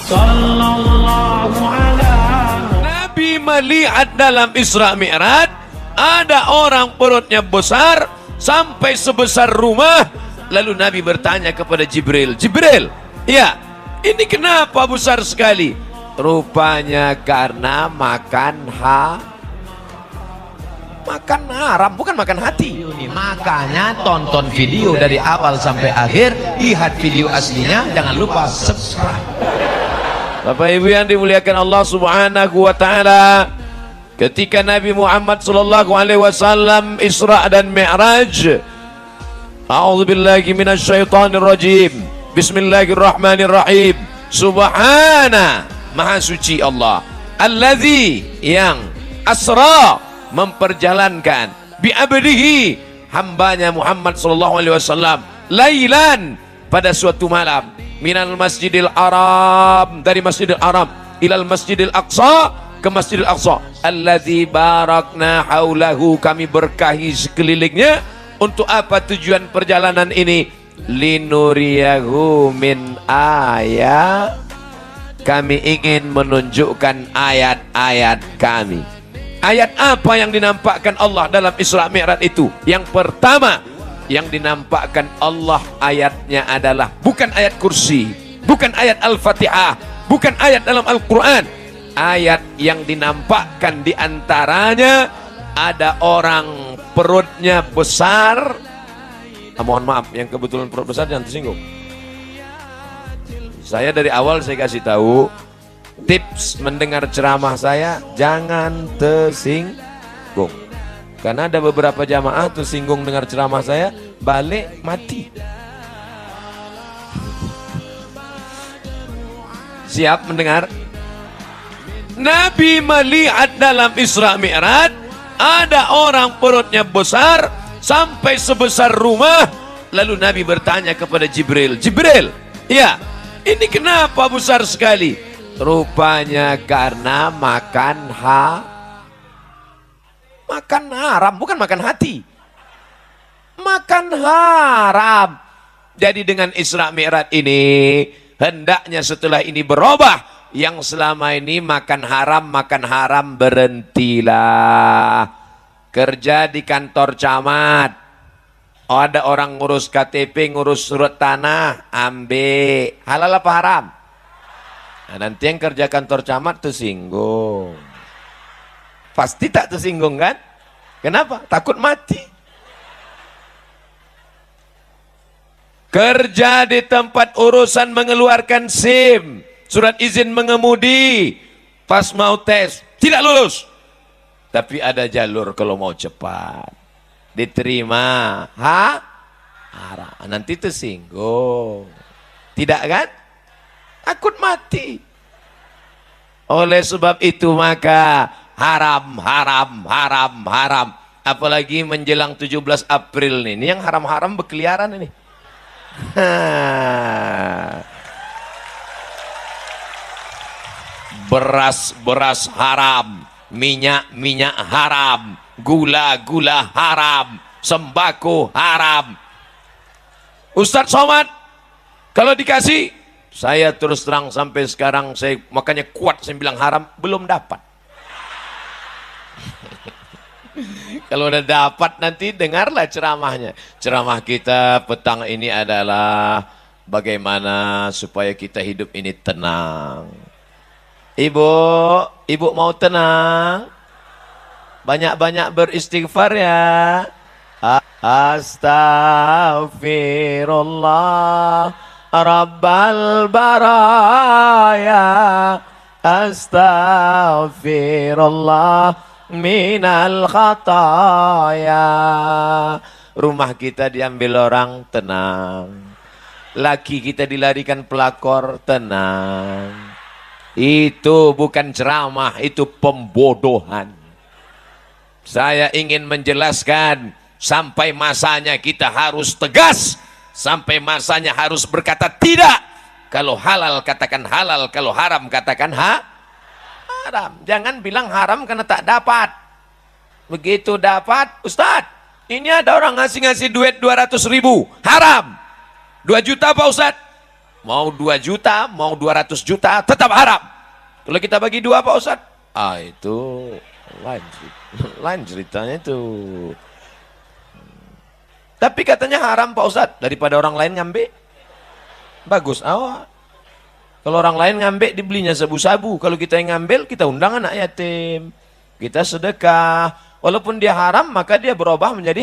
Sallallahu alaihi. Nabi melihat dalam Isra Mi'raj ada orang perutnya besar sampai sebesar rumah. Lalu Nabi bertanya kepada Jibril, Jibril, ya, ini kenapa besar sekali? Rupanya karena makan haram, bukan makan hati. Makanya tonton video dari awal sampai akhir, lihat video aslinya, jangan lupa subscribe. Bapak Ibu yang dimuliakan Allah Subhanahu wa taala, ketika Nabi Muhammad sallallahu alaihi wasallam Isra dan Mi'raj, a'udzubillahi minasyaitonir rajim. Bismillahirrahmanirrahim. Subhana, maha suci Allah, allazi yang asra, memperjalankan, bi abdihi, hambanya Muhammad sallallahu alaihi wasallam, lailan, pada suatu malam, minal masjidil haram, dari masjidil haram, ilal masjidil aqsa, ke masjidil aqsa, allazi barakna haulahu, kami berkahi sekelilingnya. Untuk apa tujuan perjalanan ini? Linuriyahu min ayat, kami ingin menunjukkan ayat-ayat kami. Ayat apa yang dinampakkan Allah dalam Isra Mi'raj itu? Yang pertama yang dinampakkan Allah ayatnya adalah bukan ayat kursi, bukan ayat Al-Fatihah, bukan ayat dalam Al-Quran. Ayat yang dinampakkan diantaranya ada orang perutnya besar. Mohon maaf, yang kebetulan perut besar jangan tersinggung. Saya dari awal saya kasih tahu, tips mendengar ceramah saya jangan tersinggung. Karena ada beberapa jamaah tersinggung dengar ceramah saya, balik mati. Siap mendengar? Nabi melihat dalam Isra Mi'raj ada orang perutnya besar sampai sebesar rumah. Lalu Nabi bertanya kepada Jibril, Jibril, ya, ini kenapa besar sekali? Rupanya karena makan haram, bukan makan hati. Makan haram. Jadi dengan Isra Mi'raj ini, hendaknya setelah ini berubah. Yang selama ini makan haram berhentilah. Kerja di kantor camat, ada orang ngurus KTP, ngurus surat tanah, ambil. Halal apa haram? Nah, nanti yang kerja kantor camat tersinggung. Pasti tak tersinggung kan? Kenapa? Takut mati. Kerja di tempat urusan mengeluarkan SIM, surat izin mengemudi, pas mau tes tidak lulus, tapi ada jalur kalau mau cepat diterima, haram. Nanti tersinggung, tidak kan? Takut mati. Oleh sebab itu maka haram. Apalagi menjelang 17 April ini yang haram-haram berkeliaran ini. Beras haram, minyak haram, gula haram, sembako haram. Ustadz Somad, kalau dikasih, saya terus terang sampai sekarang saya makanya kuat saya bilang haram, belum dapat. Kalau udah dapat nanti dengarlah ceramahnya. Ceramah kita petang ini adalah bagaimana supaya kita hidup ini tenang. Ibu mau tenang? Banyak-banyak beristighfar ya. Astaghfirullah Rabbal baraya, astaghfirullah minal khataya. Rumah kita diambil orang, tenang. Laki kita dilarikan pelakor, tenang. Itu bukan ceramah, itu pembodohan. Saya ingin menjelaskan, sampai masanya kita harus tegas, sampai masanya harus berkata tidak. Kalau halal katakan halal, kalau haram katakan haram. Jangan bilang haram karena tak dapat. Begitu dapat, Ustadz, ini ada orang ngasih duit 200.000, haram. 2 juta Pak Ustadz, Mau 2 juta, mau 200 juta, tetap haram. Kalau kita bagi 2 Pak Ustadz, itu lain ceritanya itu. Tapi katanya haram Pak Ustadz, daripada orang lain ngambil. Bagus awak. Kalau orang lain ngambil dibelinya sabu-sabu. Kalau kita yang ngambil, kita undang anak yatim. Kita sedekah. Walaupun dia haram, maka dia berubah menjadi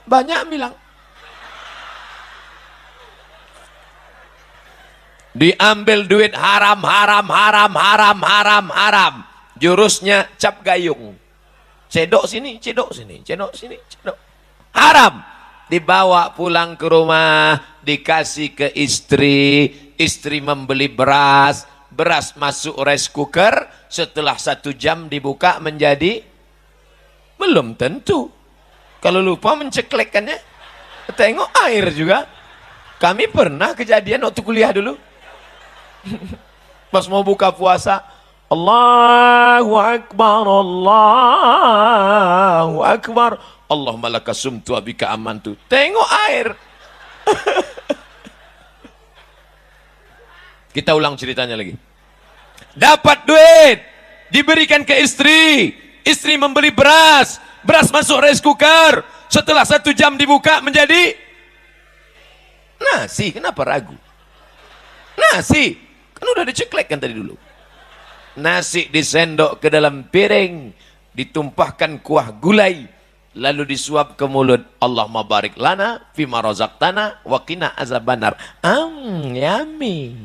banyak bilang. Diambil duit haram. Jurusnya cap gayung. Cedok sini, cedok sini, cedok sini, cedok. Haram. Dibawa pulang ke rumah, dikasih ke istri. Istri membeli beras. Beras masuk rice cooker. Setelah 1 jam dibuka menjadi, belum tentu. Kalau lupa menceklekkannya, tengok air juga. Kami pernah kejadian waktu kuliah dulu. Pas mau buka puasa, Allahu Akbar, Allahu Akbar, Allahumma laka sumtu abika amantu. Tengok air. Kita ulang ceritanya lagi. Dapat duit, diberikan ke istri. Istri membeli beras. Beras masuk rice cooker. Setelah 1 jam dibuka menjadi nasi. Kenapa ragu? Nasi. Kan udah diceklekkan tadi dulu. Nasi disendok ke dalam piring, ditumpahkan kuah gulai, lalu disuap ke mulut. Allahumma barik lana fima razaqtana wa qina azabannar. Yummy.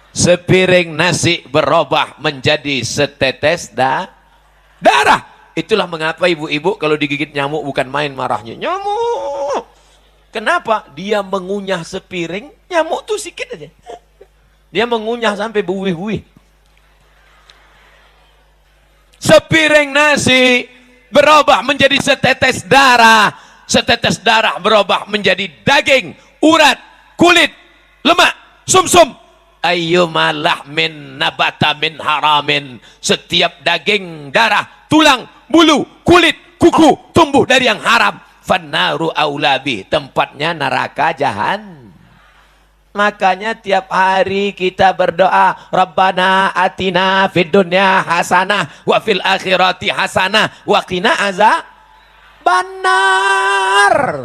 Sepiring nasi berubah menjadi setetes darah. Itulah mengapa ibu-ibu kalau digigit nyamuk bukan main marahnya. Nyamuk. Kenapa? Dia mengunyah sepiring, nyamuk tuh sedikit aja. Dia mengunyah sampai buih-buih. Sepiring nasi berubah menjadi setetes darah. Setetes darah berubah menjadi daging, urat, kulit, lemak, sumsum. Ayyuma lahmin nabata min haramin. Setiap daging, darah, tulang, bulu, kulit, kuku tumbuh dari yang haram. Fannaru aulabi, tempatnya neraka jahan. Makanya tiap hari kita berdoa, Rabbana atina fid dunya hasanah wa fil akhirati hasanah wa qina azabannar,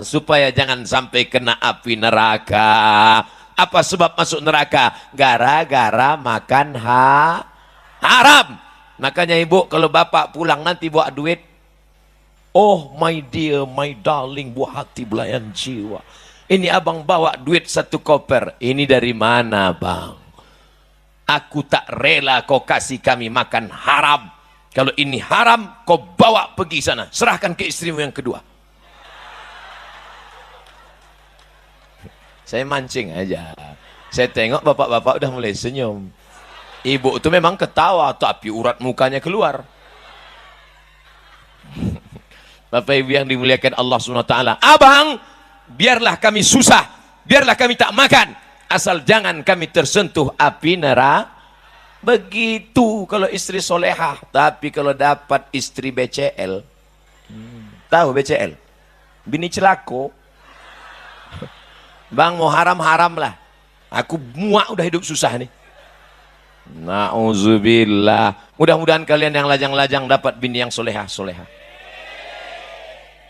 supaya jangan sampai kena api neraka. Apa sebab masuk neraka? Gara-gara makan haram. Makanya ibu kalau bapak pulang nanti bawa duit, oh my dear, my darling, buah hati belayan jiwa, ini abang bawa duit 1 koper. Ini dari mana bang? Aku tak rela kau kasih kami makan haram. Kalau ini haram, kau bawa pergi sana. Serahkan ke istrimu yang kedua. Saya mancing aja. Saya tengok bapak-bapak udah mulai senyum. Ibu itu memang ketawa, tapi urat mukanya keluar. Bapak ibu yang dimuliakan Allah SWT. Abang, biarlah kami susah, biarlah kami tak makan, asal jangan kami tersentuh api neraka. Begitu kalau istri solehah. Tapi kalau dapat istri BCL, tahu BCL? Bini celako. Bang mau haram-haram lah, aku muak udah hidup susah nih. Na'udzubillah. Mudah-mudahan kalian yang lajang-lajang dapat bini yang solehah-solehah.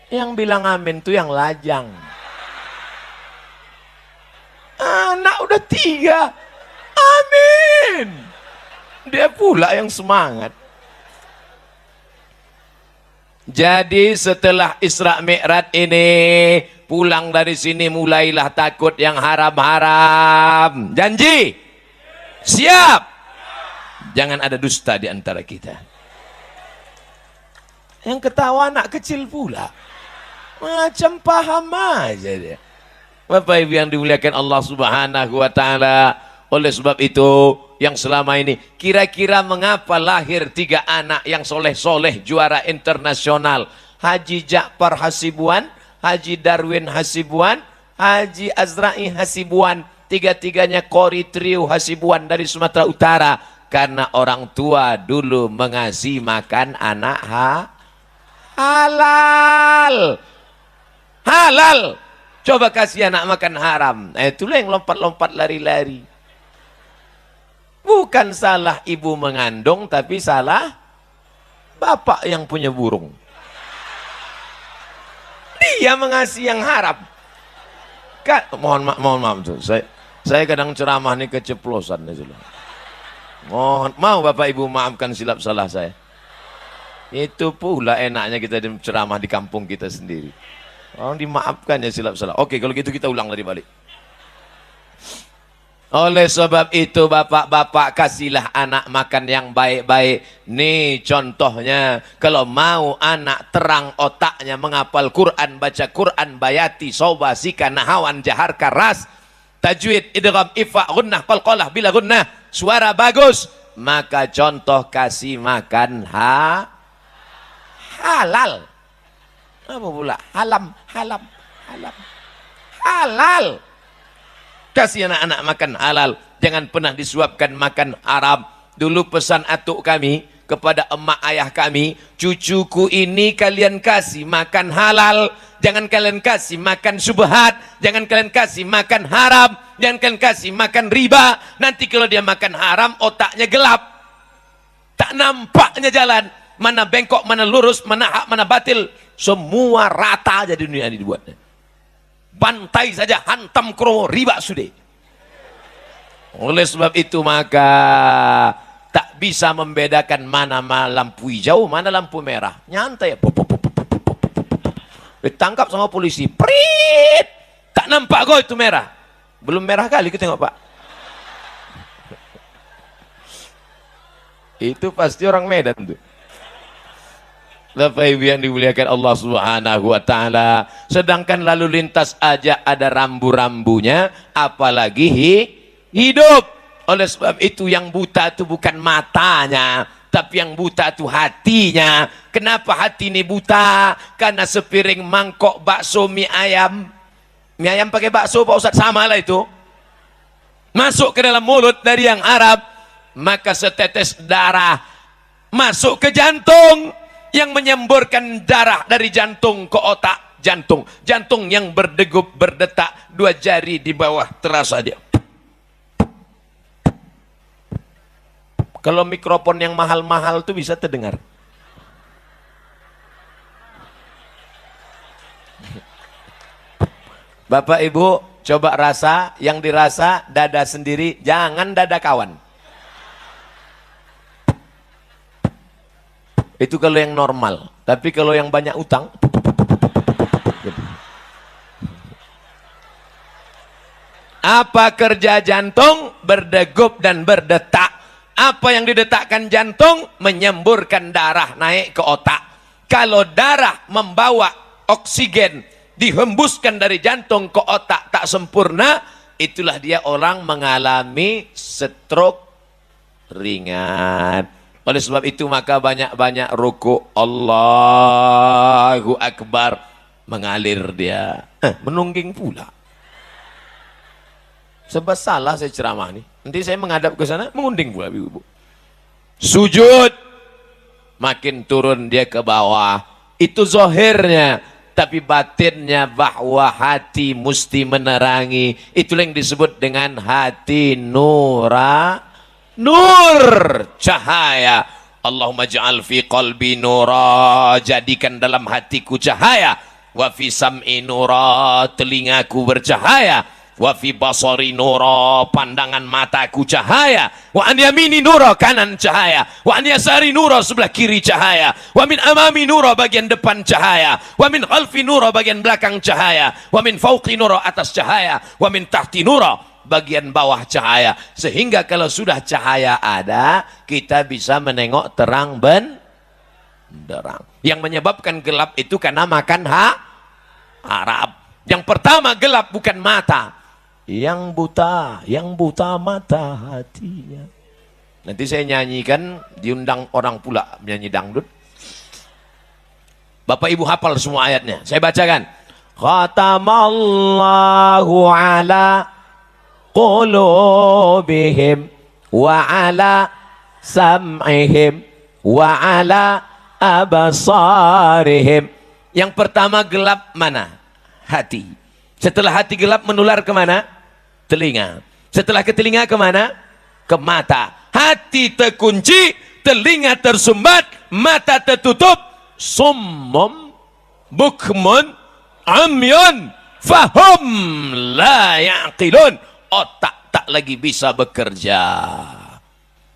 Yang bilang amin tuh yang lajang. Anak udah 3, amin. Dia pula yang semangat. Jadi setelah Isra Mi'raj ini, pulang dari sini mulailah takut yang haram-haram. Janji? Siap? Jangan ada dusta di antara kita. Yang ketawa anak kecil pula. Macam paham aja dia. Bapak Ibu yang dimuliakan Allah Subhanahu wa taala. Oleh sebab itu, yang selama ini kira-kira mengapa lahir 3 anak yang soleh-soleh juara internasional? Haji Ja'far Hasibuan, Haji Darwin Hasibuan, Haji Azra'i Hasibuan, 3-tiganya Qori Trio Hasibuan dari Sumatera Utara. Karena orang tua dulu mengasih makan anak halal. Halal. Coba kasih anak makan haram. Itulah yang lompat-lompat lari-lari. Bukan salah ibu mengandung, tapi salah bapak yang punya burung. Dia mengasih yang haram. Mohon maaf tuh. Saya kadang ceramah ini keceplosan itu loh. Mau Bapak Ibu maafkan silap salah saya. Itu pula enaknya kita ceramah di kampung kita sendiri. Dimaafkan ya silap salah. Oke, kalau gitu kita ulang dari balik. Oleh sebab itu bapak-bapak, kasihlah anak makan yang baik-baik. Nih contohnya, kalau mau anak terang otaknya menghafal Quran, baca Quran, bayati, soba, sika, nahawan, jahar, karas, tajwid, idgham, ifa, gunnah, qalqalah, bila gunnah, suara bagus, maka contoh kasih makan halal. Apa pula? Halal. Kasih anak-anak makan halal, jangan pernah disuapkan makan haram. Dulu pesan atuk kami kepada emak ayah kami, cucuku ini kalian kasih makan halal, jangan kalian kasih makan subhat, jangan kalian kasih makan haram, jangan kalian kasih makan riba. Nanti kalau dia makan haram, otaknya gelap, tak nampaknya jalan, mana bengkok, mana lurus, mana hak, mana batil, semua rata aja di dunia ini dibuatnya. Bantai saja, hantam kromo, riba sudah. Oleh sebab itu maka tak bisa membedakan mana lampu hijau, mana lampu merah. Nyantai, ditangkap sama polisi, prit, tak nampak kok itu merah. Belum merah kali, kita tengok Pak. Itu pasti orang Medan tuh. Bapak Ibu yang dimuliakan Allah Subhanahu wa taala, sedangkan lalu lintas aja ada rambu-rambunya, apalagi hidup. Oleh sebab itu yang buta itu bukan matanya, tapi yang buta itu hatinya. Kenapa hati ini buta? Karena sepiring mangkok bakso mie ayam pakai bakso Pak Ustadz, sama lah itu, masuk ke dalam mulut dari yang Arab, maka setetes darah masuk ke jantung, yang menyemburkan darah dari jantung ke otak. Jantung yang berdegup, berdetak, 2 jari di bawah terasa dia. Kalau mikrofon yang mahal-mahal tuh bisa terdengar. Bapak Ibu coba rasa, yang dirasa dada sendiri, jangan dada kawan. Itu kalau yang normal, tapi kalau yang banyak utang, apa kerja jantung? Berdegup dan berdetak. Apa yang didetakkan jantung? Menyemburkan darah naik ke otak. Kalau darah membawa oksigen dihembuskan dari jantung ke otak tak sempurna, itulah dia orang mengalami stroke ringan. Oleh sebab itu maka banyak-banyak ruku, Allahu Akbar, mengalir dia, menungging pula. Sebab salah saya ceramah nih, nanti saya menghadap ke sana, mengunding pula ibu-ibu. Sujud, makin turun dia ke bawah, itu zahirnya, tapi batinnya bahwa hati mesti menerangi. Itulah yang disebut dengan hati nur, cahaya. Allahumma ja'al fi qalbi nura, jadikan dalam hatiku cahaya. Wa fi sam'i nura, telingaku bercahaya. Wa fi basari nura, pandangan mataku cahaya. Wa an yamini nura, kanan cahaya. Wa an yasari nura, sebelah kiri cahaya. Wa min amami nura, bagian depan cahaya. Wa min khalfi nura, bagian belakang cahaya. Wa min fauqi nura, atas cahaya. Wa min tahti nura, bagian bawah cahaya. Sehingga kalau sudah cahaya ada, kita bisa menengok terang benderang. Yang menyebabkan gelap itu karena makan haram. Yang pertama gelap bukan mata, yang buta mata hatinya. Nanti saya nyanyikan, diundang orang pula menyanyi dangdut. Bapak Ibu hafal semua ayatnya, saya bacakan. Khatamallahu ala qulubihim wa ala sam'ihim wa ala abasarihim. Yang pertama gelap mana? Hati. Setelah hati gelap menular kemana? Telinga. Setelah ke telinga kemana? Ke mata. Hati terkunci, telinga tersumbat, mata tertutup. Summum bukmun amyun fahum la ya'qilun. Otak tak lagi bisa bekerja.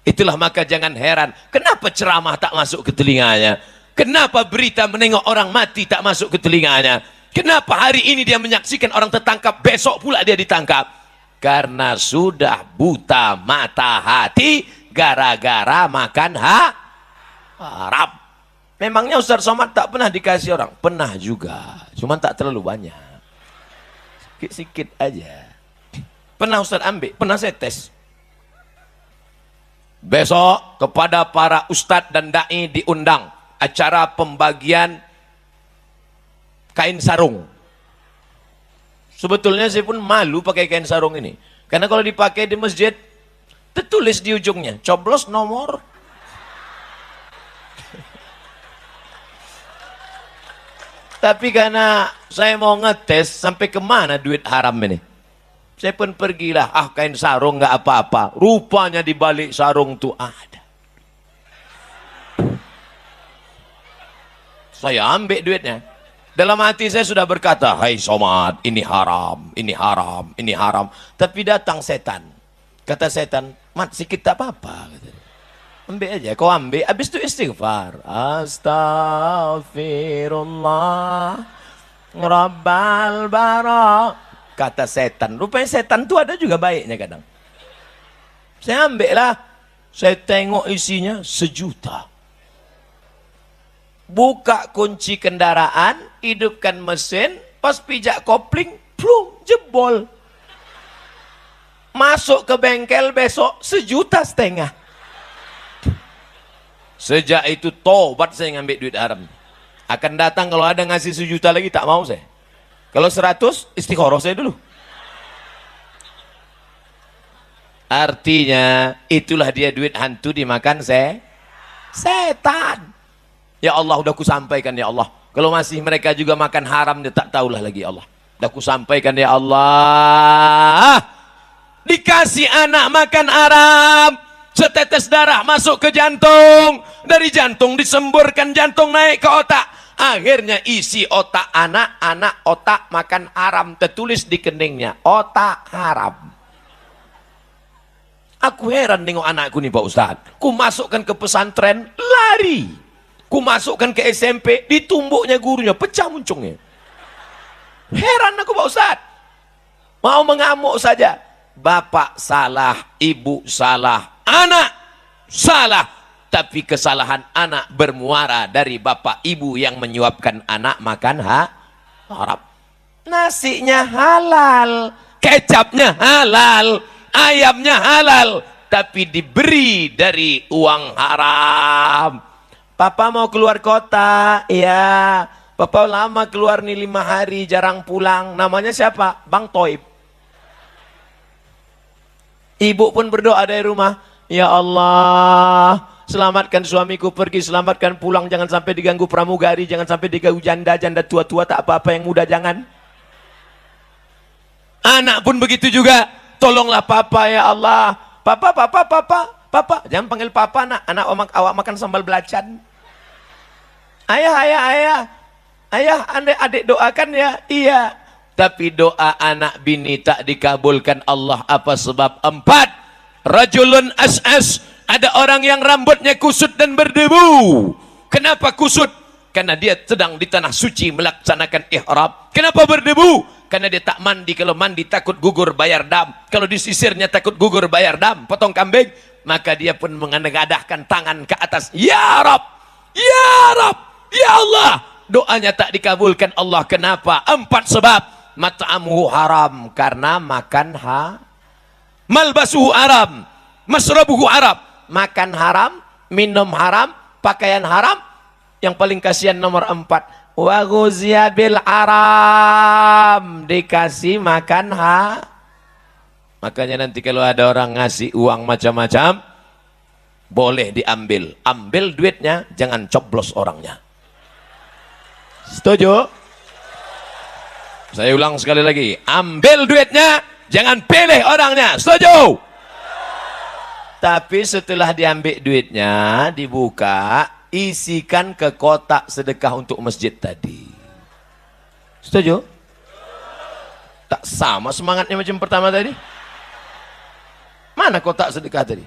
Itulah maka jangan heran kenapa ceramah tak masuk ke telinganya, kenapa berita menengok orang mati tak masuk ke telinganya, kenapa hari ini dia menyaksikan orang tertangkap, besok pula dia ditangkap. Karena sudah buta mata hati gara-gara makan haram. Memangnya Ustaz Somad tak pernah dikasih orang? Pernah juga, cuman tak terlalu banyak, sikit-sikit aja. Pernah Ustaz ambil, pernah saya tes. Besok kepada para ustadz dan da'i diundang acara pembagian kain sarung. Sebetulnya saya pun malu pakai kain sarung ini, karena kalau dipakai di masjid tertulis di ujungnya coblos nomor. Tapi karena saya mau ngetes sampai kemana duit haram ini, saya pun pergilah, kain sarung nggak apa-apa. Rupanya di balik sarung tuh ada. Saya ambil duitnya. Dalam hati saya sudah berkata, hai Somad, ini haram, ini haram, ini haram. Tapi datang setan. Kata setan, Mat, sikit tak apa-apa. Ambil aja, kau ambil. Habis itu istighfar. Astaghfirullah Rabbal bara. Kata setan, rupanya setan itu ada juga baiknya kadang. Saya ambil lah, saya tengok isinya 1 juta. Buka kunci kendaraan, hidupkan mesin, pas pijak kopling, plum, jebol. Masuk ke bengkel besok 1,5 juta. Sejak itu tobat saya ngambil duit haram. Akan datang kalau ada ngasih 1 juta lagi tak mau saya. Kalau 100 istikharah saya dulu. Artinya itulah dia duit hantu dimakan setan. Ya Allah, udah ku sampaikan ya Allah. Kalau masih mereka juga makan haram, dia tak tahulah lagi ya Allah. Udah ku sampaikan ya Allah. Dikasih anak makan haram, setetes darah masuk ke jantung, dari jantung disemburkan, jantung naik ke otak. Akhirnya isi otak anak otak makan haram, tertulis di keningnya, otak haram. Aku heran tengok anakku nih Pak Ustadz. Ku masukkan ke pesantren, lari. Ku masukkan ke SMP, ditumbuknya gurunya, pecah muncungnya. Heran aku Pak Ustadz. Mau mengamuk saja. Bapak salah, ibu salah, anak salah. Tapi kesalahan anak bermuara dari bapak ibu yang menyuapkan anak makan haram. Nasinya halal, kecapnya halal, ayamnya halal, tapi diberi dari uang haram. Papa mau keluar kota, ya. Papa lama keluar nih 5 hari, jarang pulang. Namanya siapa? Bang Toib. Ibu pun berdoa dari rumah, ya Allah, selamatkan suamiku pergi, selamatkan pulang, jangan sampai diganggu pramugari, jangan sampai diganggu janda tua-tua, tak apa-apa, yang muda jangan. Anak pun begitu juga, tolonglah papa ya Allah. Papa, jangan panggil papa anak awak makan sambal belacan. Ayah, adik doakan ya, iya. Tapi doa anak bini tak dikabulkan Allah, apa sebab? 4. Rajulun as'as. Ada orang yang rambutnya kusut dan berdebu. Kenapa kusut? Karena dia sedang di tanah suci melaksanakan ihram. Kenapa berdebu? Karena dia tak mandi. Kalau mandi takut gugur bayar dam. Kalau disisirnya takut gugur bayar dam, potong kambing. Maka dia pun mengadahkan tangan ke atas. Ya Rab, ya Rab, ya Allah. Doanya tak dikabulkan Allah. Kenapa? 4 sebab. Mat'amuhu haram, karena makan malbasuhu haram, masrabuhu haram. Makan haram, minum haram, pakaian haram. Yang paling kasihan nomor 4, wa ghuziya bil haram, dikasih makan Makanya nanti kalau ada orang ngasih uang macam-macam, boleh diambil. Ambil duitnya, jangan coblos orangnya. Setuju? Saya ulang sekali lagi, ambil duitnya, jangan pilih orangnya. Setuju? Tapi setelah diambil duitnya, dibuka, isikan ke kotak sedekah untuk masjid tadi. Setuju? Tak sama semangatnya macam pertama tadi? Mana kotak sedekah tadi?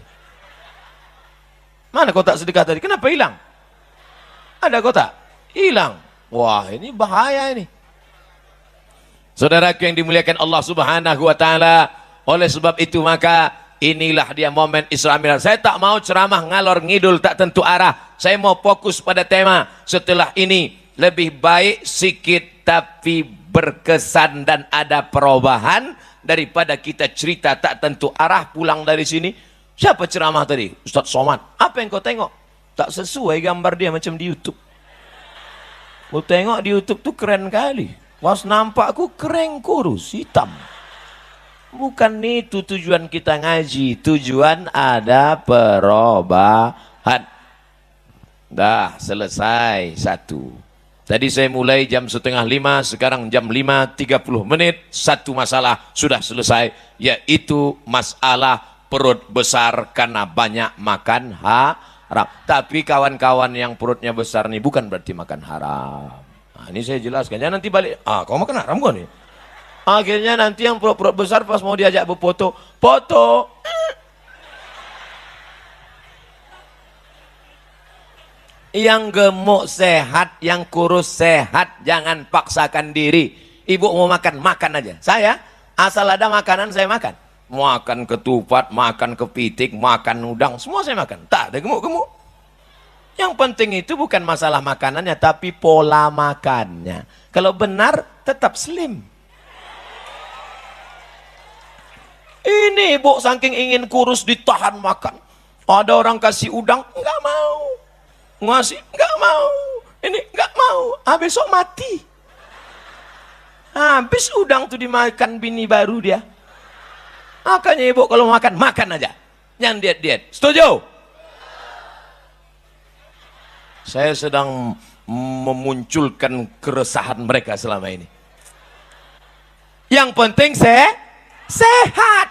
Mana kotak sedekah tadi? Kenapa hilang? Ada kotak? Hilang. Wah, ini bahaya ini. Saudaraku yang dimuliakan Allah Subhanahu wa taala, oleh sebab itu maka inilah dia momen Isra Mi'raj. Saya tak mau ceramah ngalor ngidul tak tentu arah. Saya mau fokus pada tema. Setelah ini lebih baik sikit tapi berkesan dan ada perubahan daripada kita cerita tak tentu arah pulang dari sini. Siapa ceramah tadi? Ustaz Somad. Apa yang kau tengok? Tak sesuai gambar dia macam di YouTube. Kau tengok di YouTube tuh keren kali. Was nampak aku keren kurus hitam. Bukan itu tujuan kita ngaji. Tujuan ada perubahan. Dah selesai satu. Tadi saya mulai jam 4:30, sekarang jam 5:30. Satu masalah sudah selesai, yaitu masalah perut besar karena banyak makan haram. Tapi kawan-kawan yang perutnya besar nih bukan berarti makan haram. Nah, ini saya jelaskan. Jangan nanti balik, kau makan haram kau nih. Akhirnya nanti yang perut besar pas mau diajak berfoto, foto. Yang gemuk sehat, yang kurus sehat, jangan paksakan diri. Ibu mau makan, makan aja. Saya asal ada makanan saya makan. Makan ketupat, makan kepitik, makan udang, semua saya makan. Tak ada gemuk-gemuk. Yang penting itu bukan masalah makanannya, tapi pola makannya. Kalau benar, tetap slim. Ini ibu saking ingin kurus ditahan makan. Ada orang kasih udang, enggak mau. Ngasih, enggak mau. Ini enggak mau. Besok mati. Habis udang tuh dimakan bini baru dia. Makanya ibu kalau makan, makan aja. Jangan diet-diet. Setuju? Saya sedang memunculkan keresahan mereka selama ini. Yang penting sehat.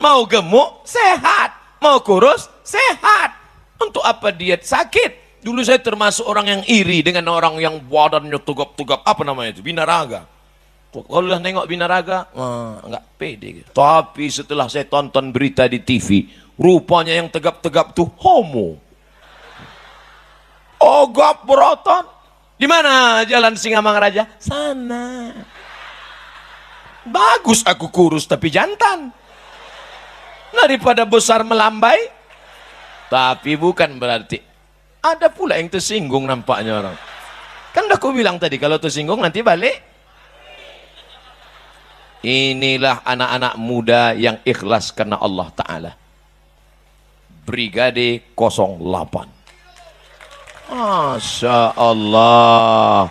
Mau gemuk, sehat. Mau kurus, sehat. Untuk apa diet? Sakit. Dulu saya termasuk orang yang iri dengan orang yang badannya tegap-tegap. Apa namanya itu? Binaraga. Kalau udah nengok Binaraga, nggak pede. Tapi setelah saya tonton berita di TV, rupanya yang tegap-tegap tuh homo. Ogap berotot. Di mana Jalan Singamangaraja? Sana. Bagus aku kurus tapi jantan. Daripada besar melambai. Tapi bukan berarti ada pula yang tersinggung nampaknya orang. Kan udah aku bilang tadi kalau tersinggung nanti balik. Inilah anak-anak muda yang ikhlas karena Allah Ta'ala. Brigade 08. Masya Allah.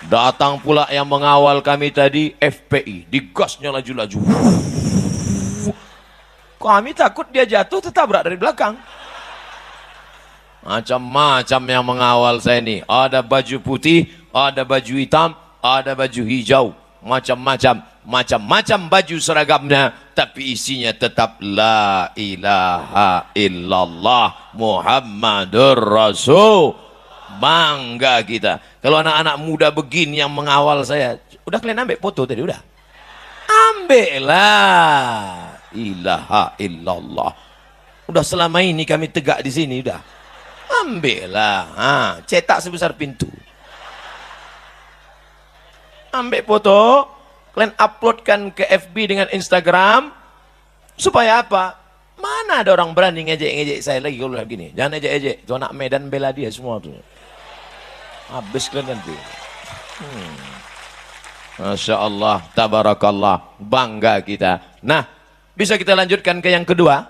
Datang pula yang mengawal kami tadi, FPI. Digasnya laju-laju. Kami takut dia jatuh tertabrak dari belakang. Macam-macam yang mengawal saya ini. Ada baju putih, ada baju hitam, ada baju hijau. Macam-macam baju seragamnya, tapi isinya tetap la ilaha illallah Muhammadur Rasul. Bangga kita. Kalau anak-anak muda begini yang mengawal saya, udah kalian ambil foto tadi, udah? Ambillah ilaha illallah. Udah selama ini kami tegak di sini, udah. Ambillah, cetak sebesar pintu. Ambil foto, kalian uploadkan ke FB dengan Instagram, supaya apa? Mana ada orang berani ngejek-ngejek saya lagi kalau begini. Jangan ejek-ejek, itu anak Medan bela dia semua tuh. Habis kalian nanti. Masya Allah, tabarakallah, bangga kita. Nah, bisa kita lanjutkan ke yang kedua?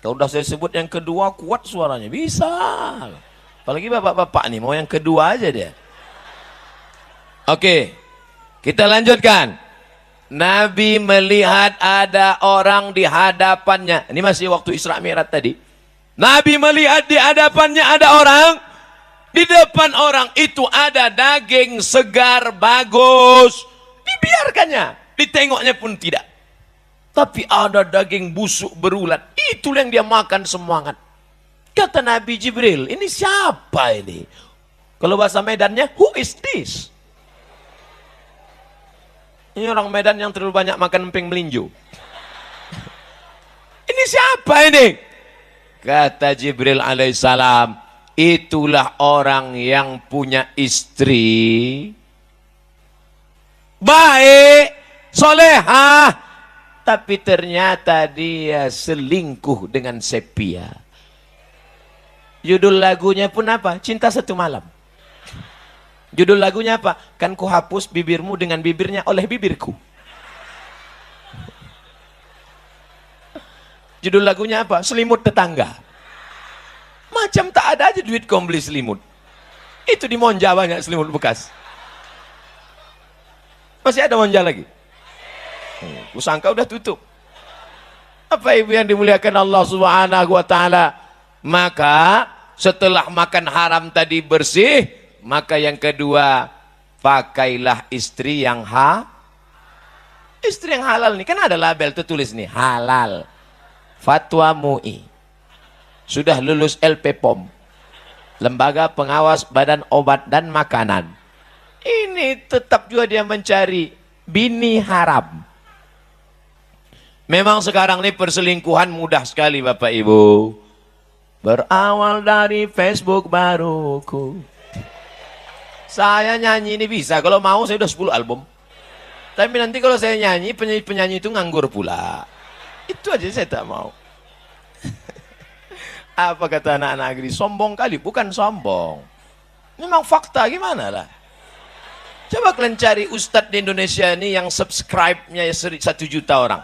Kalau udah saya sebut yang kedua, kuat suaranya, bisa. Apalagi bapak-bapak nih, mau yang kedua aja dia. Oke, kita lanjutkan. Nabi melihat ada orang di hadapannya. Ini masih waktu Isra Mi'raj tadi. Nabi melihat di hadapannya ada orang. Di depan orang itu ada daging segar bagus. Dibiarkannya, ditengoknya pun tidak. Tapi ada daging busuk berulat, itulah yang dia makan semangat. Kata Nabi Jibril, ini siapa ini? Kalau bahasa Medannya, who is this? Ini orang Medan yang terlalu banyak makan emping melinjo. Ini siapa ini? Kata Jibril alaihissalam, itulah orang yang punya istri baik, solehah, tapi ternyata dia selingkuh dengan sepia. Judul lagunya pun apa? Cinta Satu Malam. Judul lagunya apa? Kan ku hapus bibirmu dengan bibirnya oleh bibirku. Judul lagunya apa? Selimut Tetangga. Macam tak ada aja duit kau beli selimut. Itu di Monja banyak selimut bekas. Masih ada Monja lagi? Kusangka udah tutup. Apa ibu yang dimuliakan Allah Subhanahu wa taala? Maka setelah makan haram tadi bersih, maka yang kedua, pakailah istri yang istri yang halal nih. Kan ada label tertulis nih, halal. Fatwa MUI. Sudah lulus LPPOM. Lembaga Pengawas Badan Obat dan Makanan. Ini tetap juga dia mencari bini haram. Memang sekarang ini perselingkuhan mudah sekali Bapak Ibu. Berawal dari Facebook baruku. Saya nyanyi ini bisa, kalau mau saya udah 10 album. Tapi nanti kalau saya nyanyi, penyanyi itu nganggur pula. Itu aja saya tak mau. Apa kata anak-anak negeri? Sombong kali, bukan sombong. Memang fakta, gimana lah. Coba kalian cari ustadz di Indonesia ini yang subscribe-nya 1 juta orang.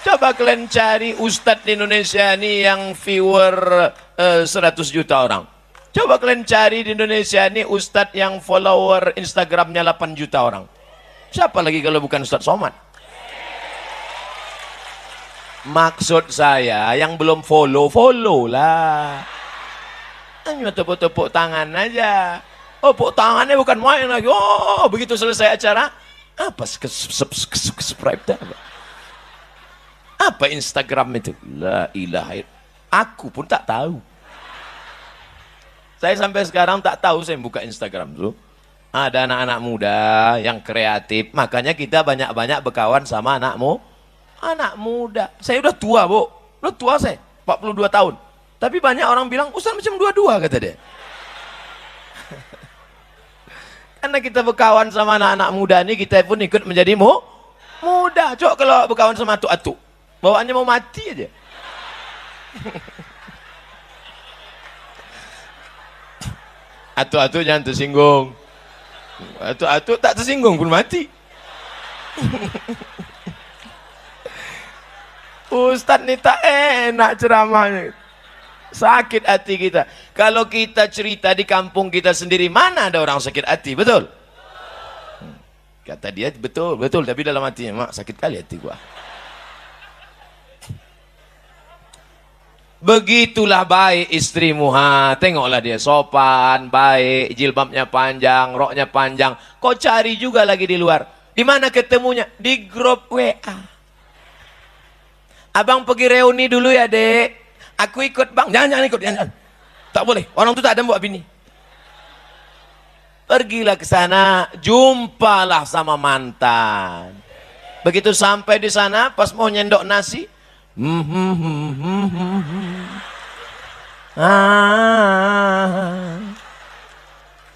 Coba kalian cari ustadz di Indonesia ini yang viewer 100 juta orang. Coba kalian cari di Indonesia ini ustadz yang follower Instagramnya 8 juta orang. Siapa lagi kalau bukan Ustadz Somad? Maksud saya yang belum follow lah. Hanya tepuk-tepuk tangan aja. Oh, tepuk tangannya bukan main lagi. Oh, begitu selesai acara, apa subscribe dah? Apa Instagram itu? La ilaha. Aku pun tak tahu. Saya sampai sekarang tak tahu saya buka Instagram tuh. Ada anak-anak muda yang kreatif, makanya kita banyak-banyak berkawan sama anak muda. Saya udah tua, Bu. Udah tua saya, 42 tahun. Tapi banyak orang bilang, Ustaz macam 22, kata dia. Karena kita berkawan sama anak-anak muda ini, kita pun ikut menjadi muda. Coba kalau berkawan sama atuk-atuk, bawaannya mau mati aja. Atuk-atuk jangan tersinggung. Atuk-atuk tak tersinggung pun mati. Ustadz ini tak enak ceramahnya. Sakit hati kita. Kalau kita cerita di kampung kita sendiri, mana ada orang sakit hati, betul? Kata dia, betul, tapi dalam hatinya, mak sakit kali hati gua. Begitulah baik istrimu, tengoklah dia sopan, baik, jilbabnya panjang, roknya panjang. Kau cari juga lagi di luar. Di mana ketemunya? Di grup WA. Abang pergi reuni dulu ya, Dek. Aku ikut, Bang. Jangan ikut, jangan. Tak boleh. Orang itu tak ada buat bini. Pergilah ke sana, jumpalah sama mantan. Begitu sampai di sana, pas mau nyendok nasi,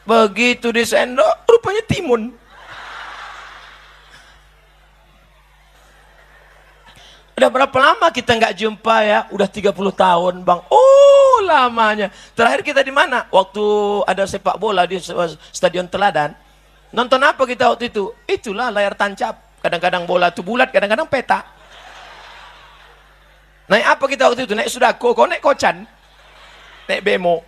begitu disendok, rupanya timun. Udah berapa lama kita nggak jumpa ya? Udah 30 tahun, Bang. Oh, lamanya. Terakhir kita di mana? Waktu ada sepak bola di Stadion Teladan. Nonton apa kita waktu itu? Itulah layar tancap. Kadang-kadang bola itu bulat, kadang-kadang peta. Naik apa kita waktu itu? Naik Sudako, kau naik Kocan. Naik Bemo.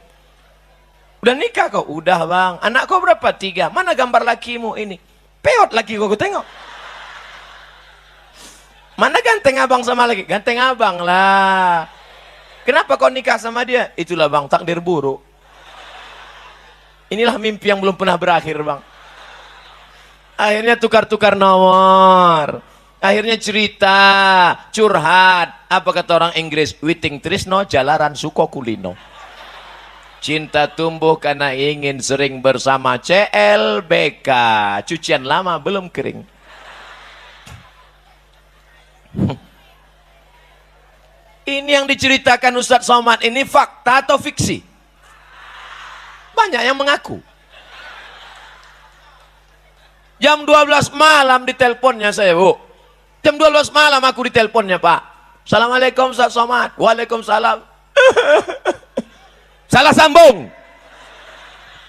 Udah nikah kau? Udah, Bang. Anak kau berapa? 3. Mana gambar lakimu ini? Peot laki kau tengok. Mana ganteng abang sama lagi? Ganteng abang lah. Kenapa kau nikah sama dia? Itulah, Bang, takdir buruk. Inilah mimpi yang belum pernah berakhir, Bang. Akhirnya tukar-tukar nomor. Akhirnya cerita, curhat. Apa kata orang Inggris? Witing trisno jalaran suko kulino. Cinta tumbuh karena ingin sering bersama. CLBK. Cucian lama belum kering. Ini yang diceritakan Ustadz Somad ini fakta atau fiksi? Banyak yang mengaku. Jam 12 malam diteleponnya saya, Bu. Jam 12 malam aku diteleponnya, Pak. Assalamualaikum Ustadz Somad. Waalaikumsalam. Salah sambung.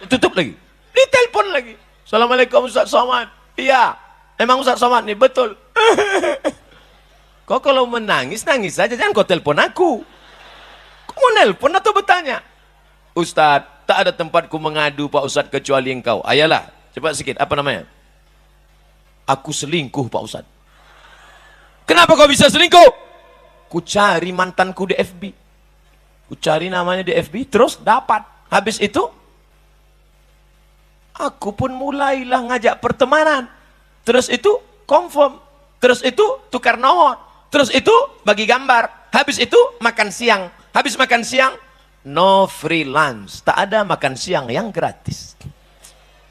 Tutup lagi. Ditelepon lagi. Assalamualaikum Ustadz Somad. Iya. Emang Ustadz Somad nih? Betul. Kok kalau menangis, nangis saja. Jangan kau telepon aku. Kau mau nelpon atau bertanya? Ustadz, tak ada tempatku mengadu Pak Ustadz kecuali engkau. Ayalah. Cepat sikit. Apa namanya? Aku selingkuh Pak Ustadz. Kenapa kau bisa selingkuh? Ku cari mantanku di FB. Ku cari namanya di FB, terus dapat. Habis itu, aku pun mulailah ngajak pertemanan. Terus itu, confirm. Terus itu, tukar nomor. Terus itu, bagi gambar. Habis itu, makan siang. Habis makan siang, no free lunch. Tak ada makan siang yang gratis.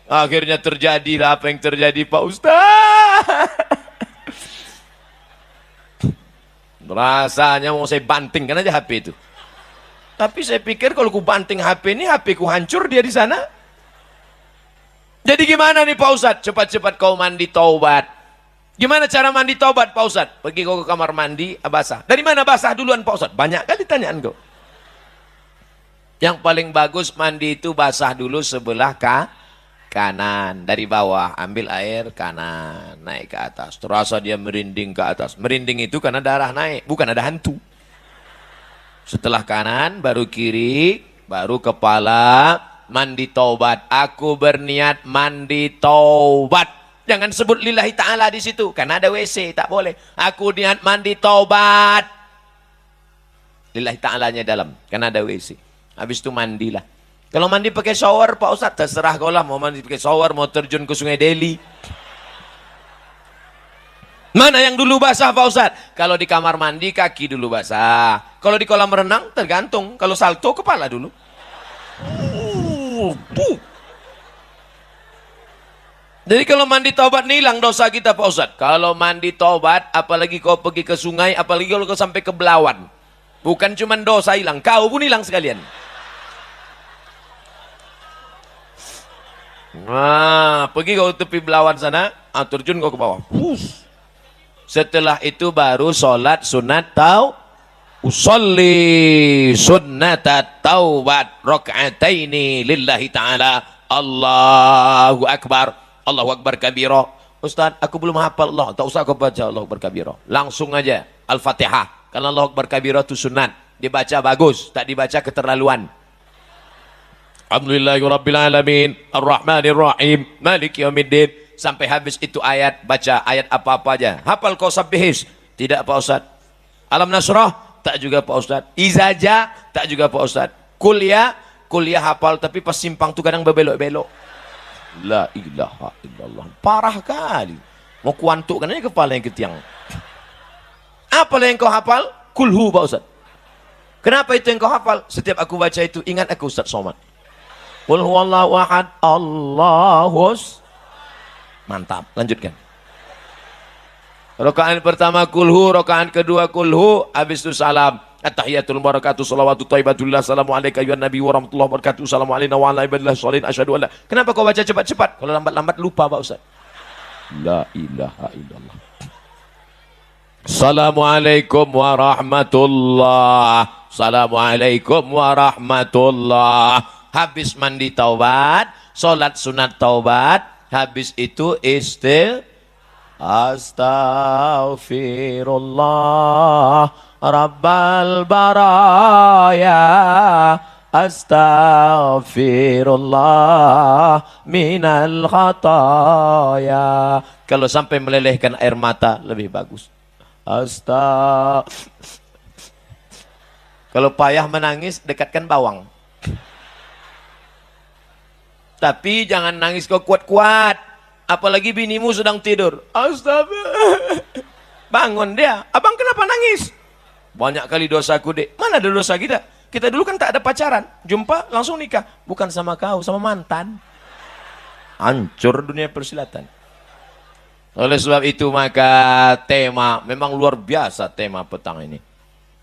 Akhirnya terjadilah apa yang terjadi Pak Ustaz. Rasanya mau saya bantingkan aja HP itu. Tapi saya pikir kalau ku banting HP ini, HP ku hancur dia di sana. Jadi gimana nih Pak Ustadz? Cepat-cepat kau mandi taubat. Gimana cara mandi taubat Pak Ustadz? Pergi kau ke kamar mandi, basah. Dari mana basah duluan Pak Ustadz? Banyak kali tanyaan kau. Yang paling bagus mandi itu basah dulu sebelah kanan. Dari bawah ambil air kanan, naik ke atas. Terasa dia merinding ke atas. Merinding itu karena darah naik, bukan ada hantu. Setelah kanan, baru kiri, baru kepala, mandi taubat. Aku berniat mandi taubat. Jangan sebut lillahi ta'ala di situ, karena ada WC, tak boleh. Aku niat mandi taubat. Lillahi ta'alanya dalam, karena ada WC. Habis itu mandilah. Kalau mandi pakai shower, Pak Ustadz, terserah kau lah. Mau mandi pakai shower, mau terjun ke Sungai Deli. Mana yang dulu basah Pak Ustadz? Kalau di kamar mandi, kaki dulu basah. Kalau di kolam renang, tergantung. Kalau salto, kepala dulu. Jadi kalau mandi taubat nih hilang dosa kita Pak Ustadz. Kalau mandi taubat, apalagi kau pergi ke sungai, apalagi kalau kau sampai ke Belawan. Bukan cuma dosa hilang, kau pun hilang sekalian. Nah, pergi kau tepi Belawan sana, terjun kau ke bawah. Setelah itu baru sholat sunat usolli sunnatat taubat raka'ataini lillahi ta'ala. Allahu Akbar. Allahu Akbar kabira. Ustaz, aku belum hafal Allah. Tak usah kau baca Allahu Akbar kabira. Langsung aja Al-Fatihah. Karena Allahu Akbar kabira itu sunat. Dibaca bagus, tak dibaca keterlaluan. Alhamdulillahirrabbilalamin Ar-Rahmanirrahim Maliki yaumiddin. Sampai habis itu ayat, baca ayat apa-apa aja. Hafal kau sabbihis? Tidak Pak Ustaz. Alam Nasrah? Tak juga Pak Ustaz. Izaja? Tak juga Pak Ustaz. Kuliah hafal, tapi pas simpang tuh kadang berbelok-belok. La ilaha illallah. Parah kali. Mau kuantuk kan aja kepala yang ketiang. Apa yang kau hafal? Kulhu Pak Ustaz. Kenapa itu yang kau hafal? Setiap aku baca itu ingat aku Ustaz Somad. Qul huwallahu ahad, Allahus. Mantap, lanjutkan. Rakaat pertama kulhu, rakaat kedua kulhu, habis itu salam. At-tahiyatul barakatuh salawatu thayyibatullah assalamu alayka ayyuhan nabi wa rahmatullahi wa barakatuh assalamu alayna wa ala ibadillah sholihin asyhadu an la. Kenapa kau baca cepat-cepat? Kalau lambat-lambat lupa Pak Ustaz. La ilaha illallah. Assalamualaikum warahmatullah. Assalamualaikum warahmatullah. Habis mandi taubat, sholat sunat taubat, habis itu Astaghfirullah Rabbal baraya, Astaghfirullah minal khataya. Kalau sampai melelehkan air mata lebih bagus. Kalau payah menangis, dekatkan bawang. Tapi jangan nangis kau kuat-kuat. apalagi binimu sedang tidur. Astaga. Bangun dia, abang kenapa nangis? Banyak kali dosaku dek. Mana ada dosa kita? Kita dulu kan tak ada pacaran, jumpa langsung nikah. Bukan sama kau, sama mantan. Hancur dunia persilatan. Oleh sebab itu maka tema memang luar biasa, tema petang ini.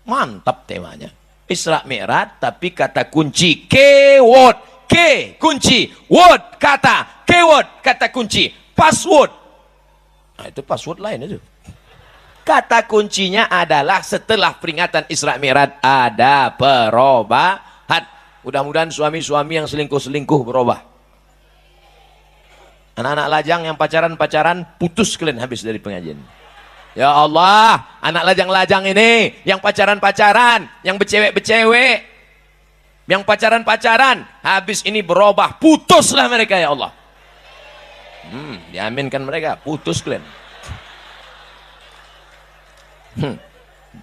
Mantap temanya. Isra Mi'raj tapi kata kunci keyword. K kunci, word kata, keyword kata kunci, password. Nah, itu password lain itu. Kata kuncinya adalah setelah peringatan Isra Mi'raj ada perubahan. Mudah-mudahan suami-suami yang selingkuh-selingkuh berubah. Anak-anak lajang yang pacaran-pacaran putus kalian habis dari pengajian. Ya Allah, anak lajang-lajang ini yang pacaran-pacaran, yang bercewek-bercewek, yang pacaran-pacaran, habis ini berubah, putuslah mereka ya Allah. Diaminkan mereka, putus kalian.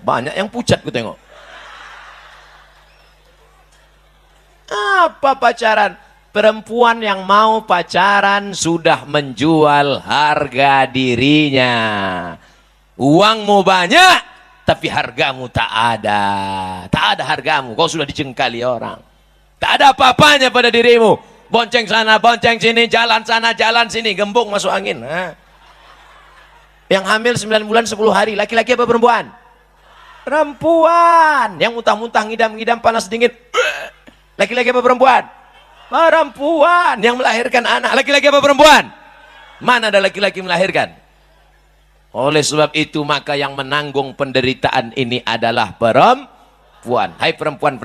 Banyak yang pucat ku tengok. Apa pacaran? Perempuan yang mau pacaran sudah menjual harga dirinya. Uangmu banyak, tapi hargamu tak ada. Tak ada hargamu, kau sudah dicengkali orang. Tak ada apa-apanya pada dirimu. Bonceng sana, bonceng sini, jalan sana, jalan sini, gembung masuk angin. Yang hamil 9 bulan 10 hari, laki-laki apa perempuan? Perempuan. Yang muntah-muntah, ngidam-ngidam, panas dingin. Laki-laki apa perempuan? Perempuan. Yang melahirkan anak, laki-laki apa perempuan? Mana ada laki-laki melahirkan? Oleh sebab itu maka yang menanggung penderitaan ini adalah perempuan. Hai perempuan,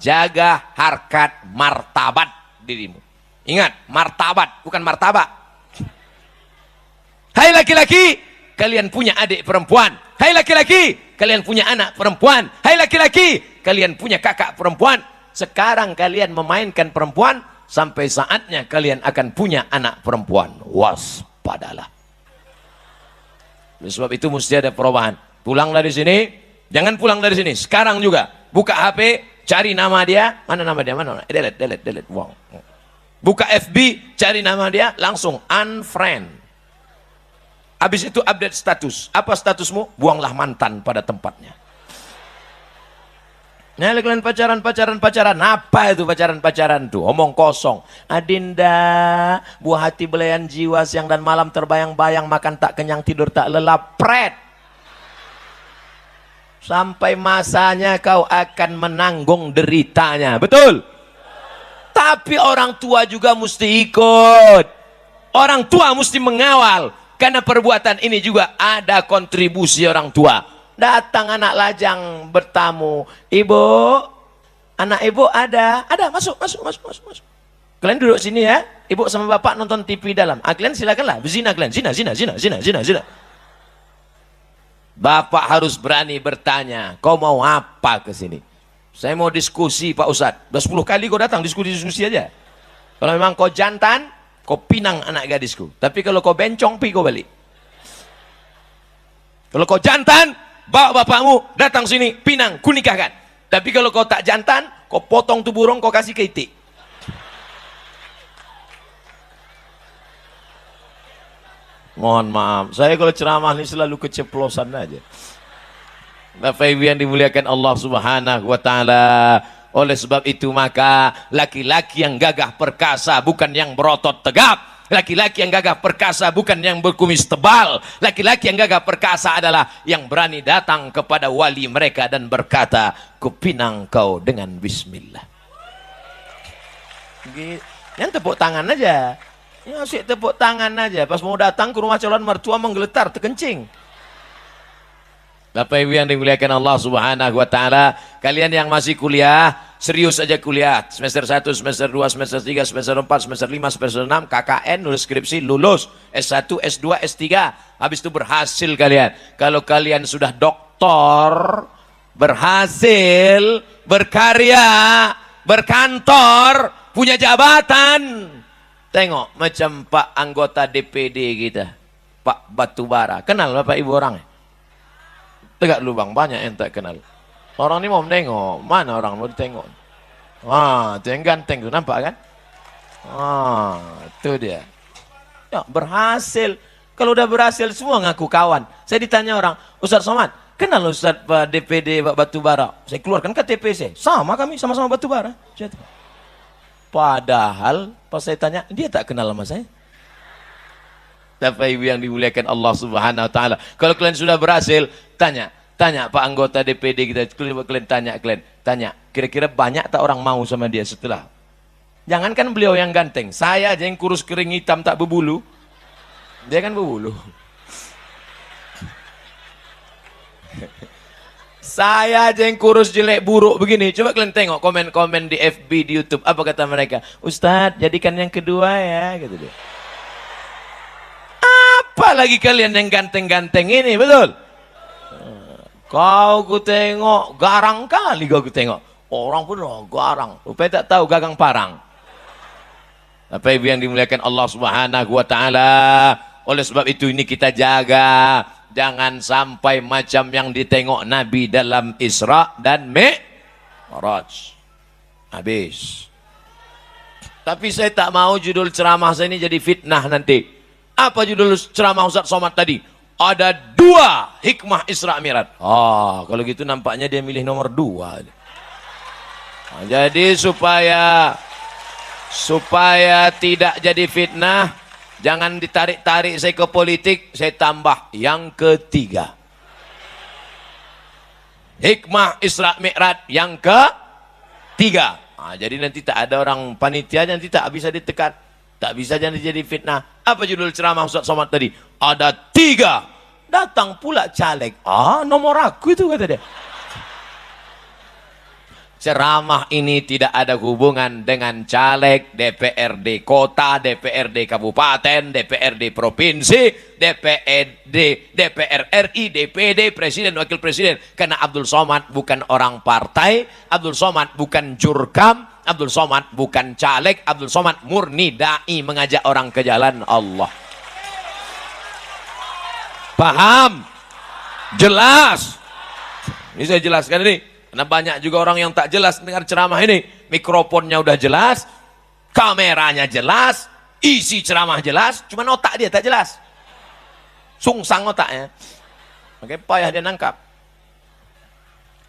jaga harkat martabat dirimu. Ingat, martabat bukan martabak. Hai laki-laki, kalian punya adik perempuan. Hai laki-laki, kalian punya anak perempuan. Hai laki-laki, kalian punya kakak perempuan. Sekarang kalian memainkan perempuan, sampai saatnya kalian akan punya anak perempuan. Waspadalah. Oleh sebab itu mesti ada perubahan. Pulang dari sini, jangan pulang dari sini. Sekarang juga buka HP, cari nama dia. Mana nama dia? Mana? Delete. Wow. Buka FB, cari nama dia, langsung unfriend. Habis itu update status. Apa statusmu? Buanglah mantan pada tempatnya. Nah, kalian pacaran. Apa itu pacaran tuh? Omong kosong. Adinda, buah hati belayan jiwa, siang dan malam terbayang-bayang, makan tak kenyang, tidur tak lelap. Pret. Sampai masanya kau akan menanggung deritanya. Betul? Tapi orang tua juga mesti ikut. Orang tua mesti mengawal. Karena perbuatan ini juga ada kontribusi orang tua. Datang anak lajang bertamu, ibu, anak ibu ada, masuk. Kalian duduk sini ya, ibu sama bapak nonton TV dalam. Kalian silakanlah, berzina kalian, zina. Bapak harus berani bertanya, kau mau apa ke sini? Saya mau diskusi Pak Ustadz. Udah 10 kali kau datang diskusi aja. Kalau memang kau jantan, kau pinang anak gadisku. Tapi kalau kau bencong, pi kau balik. Kalau kau jantan, bawa bapakmu datang sini, pinang, kunikahkan. Tapi kalau kau tak jantan, kau potong tuh burung, kau kasih ke itik. Mohon maaf, saya kalau ceramah ini selalu keceplosan aja. Bapak Ibu yang dimuliakan Allah Subhanahu wa Ta'ala. Oleh sebab itu maka laki-laki yang gagah perkasa bukan yang berotot tegap. Laki-laki yang gagah perkasa bukan yang berkumis tebal. Laki-laki yang gagah perkasa adalah yang berani datang kepada wali mereka dan berkata, kupinang kau dengan bismillah. Yang tepuk tangan aja. Ya asik tepuk tangan aja. Pas mau datang ke rumah calon mertua menggeletar, terkencing. Bapak Ibu yang dimuliakan Allah Subhanahu wa Ta'ala, kalian yang masih kuliah, serius aja kuliah. Semester 1, semester 2, semester 3, semester 4, semester 5, semester 6, KKN, nulis skripsi, lulus. S1, S2, S3. Habis itu berhasil kalian. Kalau kalian sudah doktor, berhasil, berkarya, berkantor, punya jabatan. Tengok macam Pak anggota DPD kita, Pak Batubara. Kenal Bapak Ibu orangnya? Tegak dulu bang, banyak yang tak kenal. Orang ini mau menengok, mana orang mau ditengok? Itu yang ganteng tuh, nampak kan? Itu dia. Ya, berhasil. Kalau udah berhasil semua ngaku kawan. Saya ditanya orang, Ustaz Somad, kenal Ustaz Pak DPD Pak Batubara? Saya keluarkan KTP saya. Sama kami, sama-sama Batubara. Padahal pas saya tanya, dia tak kenal sama saya. Tapi ibu yang dimuliakan Allah Subhanahu wa taala. Kalau kalian sudah berhasil, tanya Pak anggota DPD kita, kalian tanya, kira-kira banyak tak orang mau sama dia setelah? Jangankan beliau yang ganteng, saya aja yang kurus kering hitam tak berbulu. Dia kan berbulu. Saya aja yang kurus jelek buruk begini. Coba kalian tengok komen-komen di FB, di YouTube. Apa kata mereka? Ustadz, jadikan yang kedua ya, gitu dia. Apalagi kalian yang ganteng-ganteng ini, betul? Kau ku tengok, garang kali kau ku tengok. Orang pun garang. Rupanya tak tahu gagang parang. Apa ibu yang dimuliakan Allah Subhanahu wa taala. Oleh sebab itu ini kita jaga. Jangan sampai macam yang ditengok Nabi dalam Isra dan Mi'raj. Habis. Tapi saya tak mau judul ceramah saya ini jadi fitnah nanti. Apa judul ceramah Ustaz Somad tadi? Ada 2 hikmah Isra Mi'raj. Kalau gitu nampaknya dia milih nomor 2. Jadi supaya tidak jadi fitnah, jangan ditarik-tarik saya ke politik, saya tambah yang ketiga. Hikmah Isra Mi'raj yang ketiga. Jadi nanti tak ada orang panitia, nanti tak bisa ditekan. Tak bisa jadi fitnah. Apa judul ceramah Ustaz Somad tadi? Ada 3. Datang pula caleg. Nomor aku itu, kata dia. Ceramah ini tidak ada hubungan dengan caleg, DPRD kota, DPRD kabupaten, DPRD provinsi, DPR RI, DPD, presiden, wakil presiden. Karena Abdul Somad bukan orang partai, Abdul Somad bukan jurkam, Abdul Somad bukan caleg, Abdul Somad murni dai, mengajak orang ke jalan Allah. Paham? Jelas? Ini saya jelaskan ini. Karena banyak juga orang yang tak jelas dengar ceramah ini. Mikrofonnya udah jelas, kameranya jelas, isi ceramah jelas, cuma otak dia tak jelas. Sungsang otaknya. Makanya payah dia nangkap.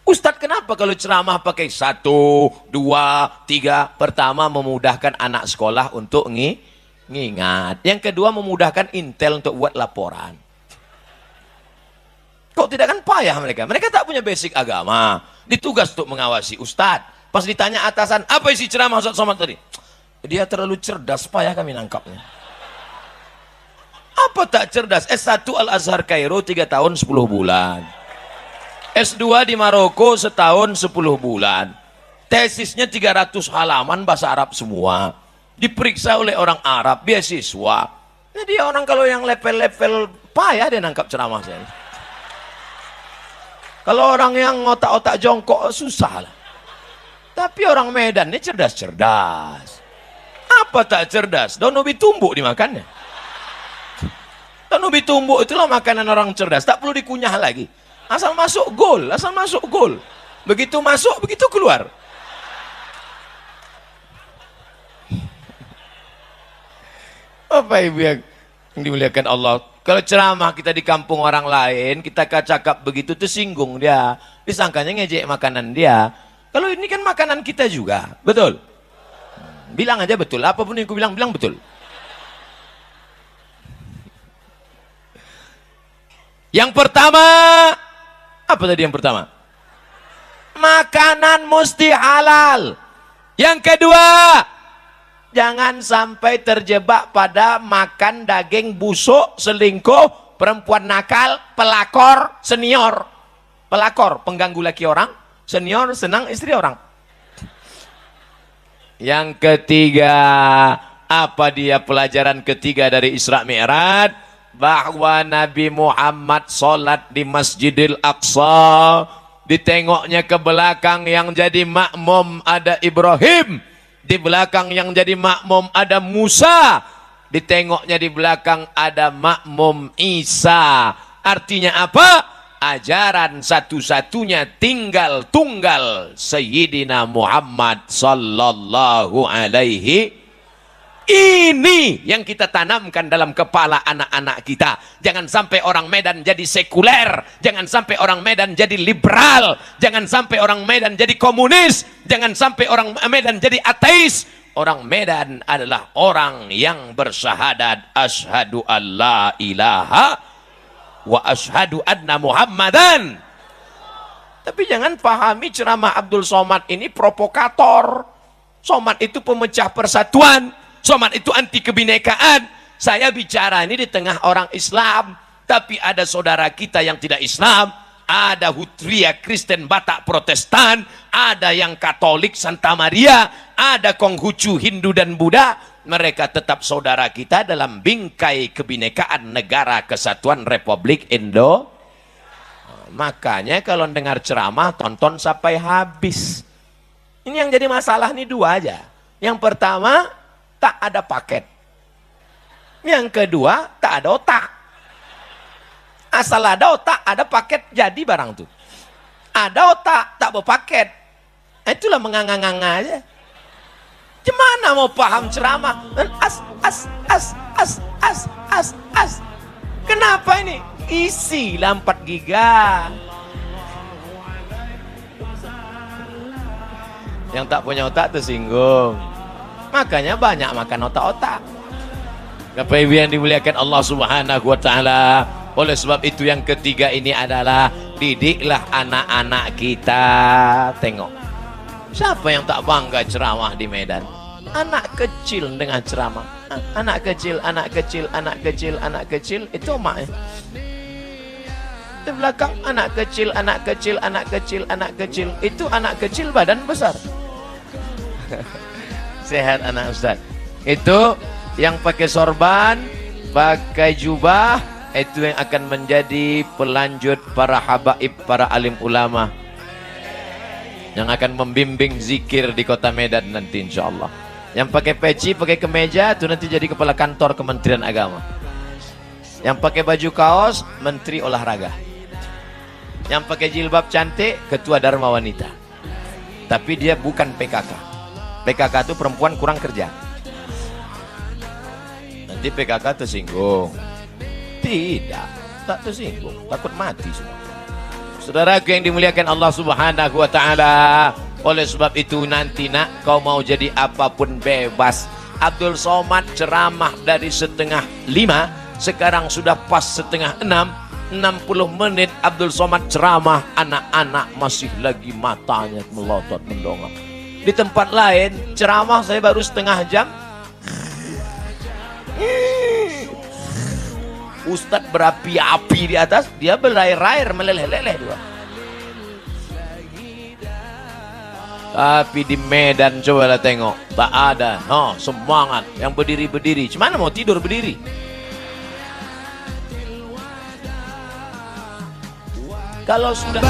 Ustadz, kenapa kalau ceramah pakai 1, 2, 3? Pertama, memudahkan anak sekolah untuk ngingat. Yang kedua, memudahkan intel untuk buat laporan. Kok tidak kan payah mereka? Mereka tak punya basic agama. Ditugas untuk mengawasi Ustadz. Pas ditanya atasan, apa isi ceramah Ustadz Somad tadi? Dia terlalu cerdas, payah kami nangkapnya. Apa tak cerdas? S1 Al-Azhar Kairo 3 tahun 10 bulan. S2 di Maroko setahun 10 bulan. Tesisnya 300 halaman bahasa Arab semua. Diperiksa oleh orang Arab, beasiswa. Jadi orang kalau yang level-level payah dia nangkap ceramah saya. Kalau orang yang otak-otak jongkok susah lah. Tapi orang Medan ini cerdas-cerdas. Apa tak cerdas? Daun ubi tumbuk dimakannya. Daun ubi tumbuk itulah makanan orang cerdas. Tak perlu dikunyah lagi. Asal masuk gol, asal masuk gol. Begitu masuk, begitu keluar. Apa ibu yang dimuliakan Allah? Kalau ceramah kita di kampung orang lain, kita cakap begitu, tersinggung dia. Disangkanya ngejek makanan dia. Kalau ini kan makanan kita juga, betul? Bilang aja betul, apapun yang aku bilang betul. Yang pertama, apa tadi yang pertama? Makanan mesti halal. Yang kedua, jangan sampai terjebak pada makan daging busuk, selingkuh, perempuan nakal, pelakor, senior. Pelakor, pengganggu laki orang, senior, senang istri orang. Yang ketiga, apa dia pelajaran ketiga dari Isra Mi'raj? Bahwa Nabi Muhammad sholat di Masjidil Aqsa, ditengoknya ke belakang yang jadi makmum ada Ibrahim, di belakang yang jadi makmum ada Musa, ditengoknya di belakang ada makmum Isa. Artinya apa? Ajaran satu-satunya tinggal tunggal Sayyidina Muhammad sallallahu alaihi. Ini yang kita tanamkan dalam kepala anak-anak kita. Jangan sampai orang Medan jadi sekuler. Jangan sampai orang Medan jadi liberal. Jangan sampai orang Medan jadi komunis. Jangan sampai orang Medan jadi ateis. Orang Medan adalah orang yang bersyahadat asyhadu alla ilaha wa asyhadu anna Muhammadan. Tapi jangan pahami ceramah Abdul Somad ini provokator. Somad itu pemecah persatuan. Somad itu anti kebinekaan. Saya bicara ini di tengah orang Islam, tapi ada saudara kita yang tidak Islam, ada Hutria Kristen Batak Protestan, ada yang Katolik Santa Maria, ada Konghucu Hindu dan Buddha. Mereka tetap saudara kita dalam bingkai kebinekaan negara kesatuan Republik Indo. Makanya kalau dengar ceramah tonton sampai habis. Ini yang jadi masalah nih dua aja. Yang pertama, tak ada paket. Yang kedua, tak ada otak. Asal ada otak, ada paket, jadi barang tuh. Ada otak, tak berpaket. Itulah menganga-nganga aja. Gimana mau paham ceramah? As. Kenapa ini? Isi lah 4 giga. Yang tak punya otak tersinggung. Makanya banyak makan otak-otak. Bapak Ibu yang dimuliakan Allah Subhanahu wa taala. Oleh sebab itu yang ketiga ini adalah didiklah anak-anak kita. Tengok. Siapa yang tak bangga ceramah di Medan? Anak kecil dengan ceramah. Anak kecil itu emaknya. Di belakang anak kecil itu anak kecil badan besar. Sehat anak Ustaz. Itu yang pakai sorban, pakai jubah, itu yang akan menjadi pelanjut para habaib, para alim ulama yang akan membimbing zikir di kota Medan nanti insyaallah. Yang pakai peci, pakai kemeja, itu nanti jadi kepala kantor Kementerian Agama. Yang pakai baju kaos, Menteri Olahraga. Yang pakai jilbab cantik, Ketua Dharma Wanita. Tapi dia bukan PKK. PKK itu perempuan kurang kerja. Nanti PKK tersinggung. Tidak, tak tersinggung. Takut mati semua. Saudaraku yang dimuliakan Allah Subhanahu wa taala. Oleh sebab itu nanti nak, kau mau jadi apapun bebas. Abdul Somad ceramah dari 4:30, sekarang sudah pas 5:30. 60 menit Abdul Somad ceramah, anak-anak masih lagi matanya melotot mendongak. Di tempat lain ceramah saya baru setengah jam, Ustadz berapi-api di atas, dia berair-air meleleh-leleh juga. Tapi di Medan cobalah tengok, tak ada, semangat. Yang berdiri-berdiri, cuman mau tidur berdiri. Kalau sudah